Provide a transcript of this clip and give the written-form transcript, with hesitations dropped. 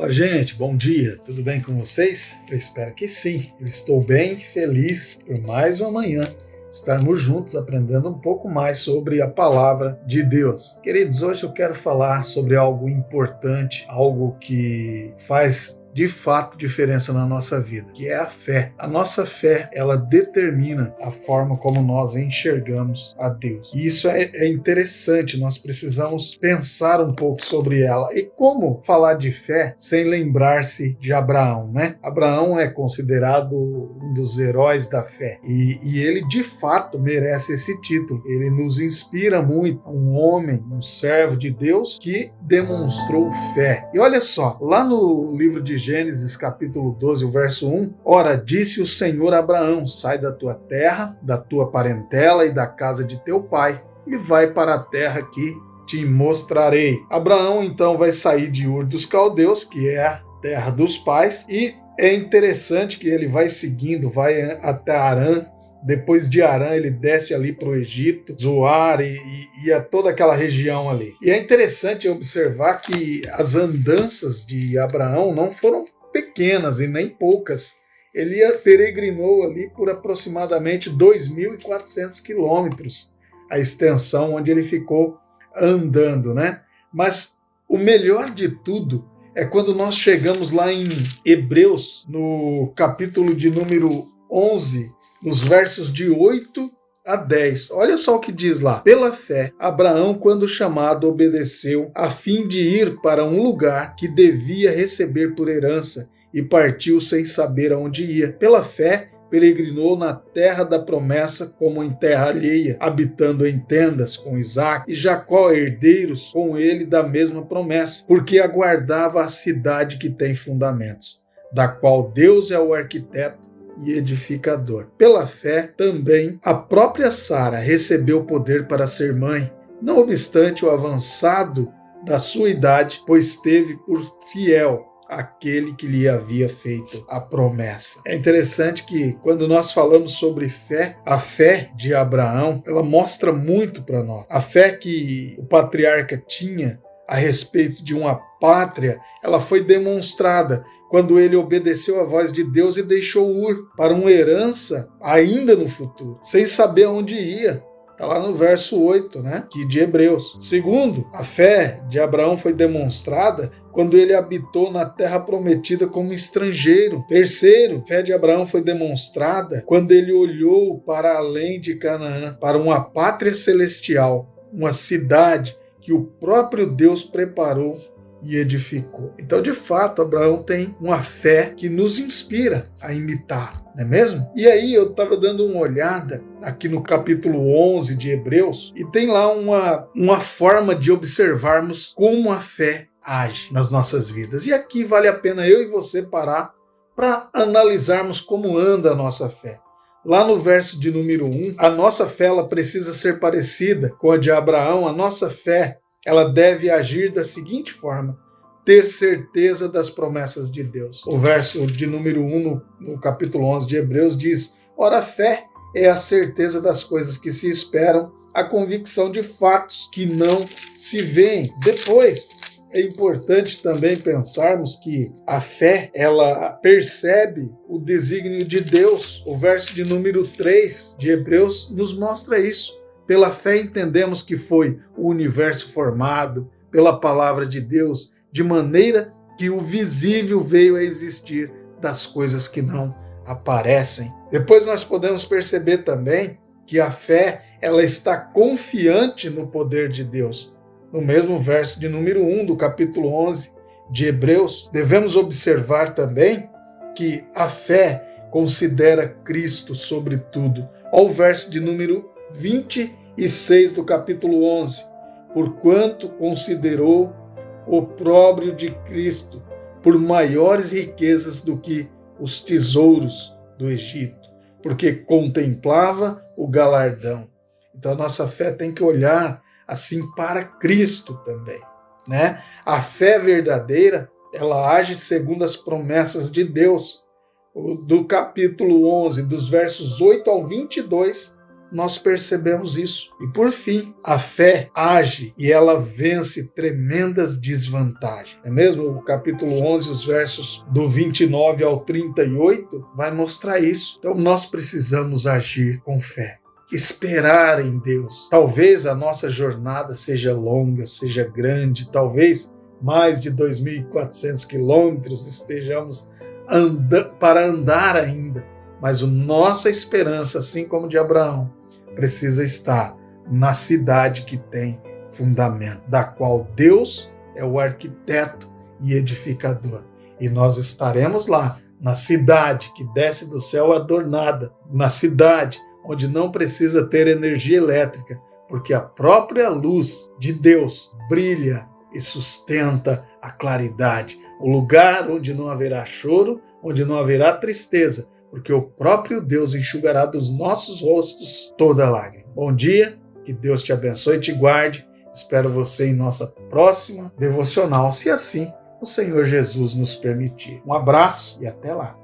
Fala, gente, bom dia, tudo bem com vocês? Eu espero que sim. Eu estou bem feliz por mais uma manhã estarmos juntos aprendendo um pouco mais sobre a palavra de Deus. Queridos, hoje eu quero falar sobre algo importante, algo que faz de fato diferença na nossa vida, que é a fé. A nossa fé, ela determina a forma como nós enxergamos a Deus. E isso é interessante, nós precisamos pensar um pouco sobre ela. E como falar de fé sem lembrar-se de Abraão, né? Abraão é considerado um dos heróis da fé. E ele, de fato, merece esse título. Ele nos inspira muito, um homem, um servo de Deus que demonstrou fé. E olha só, lá no livro de Gênesis capítulo 12, o verso 1, ora, disse o Senhor a Abraão, sai da tua terra, da tua parentela e da casa de teu pai, e vai para a terra que te mostrarei. Abraão então vai sair de Ur dos Caldeus, que é a terra dos pais, e é interessante que ele vai seguindo, vai até Harã. Depois de Harã, ele desce ali para o Egito, Zoar e a toda aquela região ali. E é interessante observar que as andanças de Abraão não foram pequenas e nem poucas. Ele peregrinou ali por aproximadamente 2.400 quilômetros, a extensão onde ele ficou andando, né? Mas o melhor de tudo é quando nós chegamos lá em Hebreus, no capítulo de número 11, nos versos de 8 a 10. Olha só o que diz lá. Pela fé, Abraão, quando chamado, obedeceu a fim de ir para um lugar que devia receber por herança e partiu sem saber aonde ia. Pela fé, peregrinou na terra da promessa como em terra alheia, habitando em tendas com Isaque e Jacó, herdeiros com ele da mesma promessa, porque aguardava a cidade que tem fundamentos, da qual Deus é o arquiteto e edificador. Pela fé, também, a própria Sara recebeu poder para ser mãe, não obstante o avançado da sua idade, pois teve por fiel aquele que lhe havia feito a promessa. É interessante que quando nós falamos sobre fé, a fé de Abraão, ela mostra muito para nós. A fé que o patriarca tinha a respeito de uma pátria, ela foi demonstrada quando ele obedeceu a voz de Deus e deixou Ur para uma herança ainda no futuro, sem saber aonde ia. Está lá no verso 8, né, de Hebreus. Segundo, a fé de Abraão foi demonstrada quando ele habitou na terra prometida como estrangeiro. Terceiro, a fé de Abraão foi demonstrada quando ele olhou para além de Canaã, para uma pátria celestial, uma cidade que o próprio Deus preparou e edificou. Então, de fato, Abraão tem uma fé que nos inspira a imitar, não é mesmo? E aí eu estava dando uma olhada aqui no capítulo 11 de Hebreus e tem lá uma forma de observarmos como a fé age nas nossas vidas. E aqui vale a pena eu e você parar para analisarmos como anda a nossa fé. Lá no verso de número 1, a nossa fé ela precisa ser parecida com a de Abraão. A nossa fé ela deve agir da seguinte forma: ter certeza das promessas de Deus. O verso de número 1 no capítulo 11 de Hebreus diz: ora, a fé é a certeza das coisas que se esperam, a convicção de fatos que não se veem. Depois, é importante também pensarmos que a fé, ela percebe o desígnio de Deus. O verso de número 3 de Hebreus nos mostra isso. Pela fé entendemos que foi o universo formado pela palavra de Deus, de maneira que o visível veio a existir das coisas que não aparecem. Depois nós podemos perceber também que a fé ela está confiante no poder de Deus. No mesmo verso de número 1 do capítulo 11 de Hebreus, devemos observar também que a fé considera Cristo sobre tudo. Olha o verso de número 26 do capítulo 11. Porquanto considerou o opróbrio de Cristo por maiores riquezas do que os tesouros do Egito, porque contemplava o galardão. Então a nossa fé tem que olhar assim para Cristo também, né? A fé verdadeira, ela age segundo as promessas de Deus. Do capítulo 11, dos versos 8 ao 22, nós percebemos isso. E por fim, a fé age e ela vence tremendas desvantagens. É mesmo? O capítulo 11, os versos do 29 ao 38, vai mostrar isso. Então nós precisamos agir com fé. Esperar em Deus. Talvez a nossa jornada seja longa, seja grande, talvez mais de 2.400 quilômetros estejamos para andar ainda. Mas a nossa esperança, assim como de Abraão, precisa estar na cidade que tem fundamento, da qual Deus é o arquiteto e edificador. E nós estaremos lá, na cidade que desce do céu adornada, na cidade onde não precisa ter energia elétrica, porque a própria luz de Deus brilha e sustenta a claridade. O lugar onde não haverá choro, onde não haverá tristeza, porque o próprio Deus enxugará dos nossos rostos toda lágrima. Bom dia, que Deus te abençoe e te guarde. Espero você em nossa próxima devocional, se assim o Senhor Jesus nos permitir. Um abraço e até lá.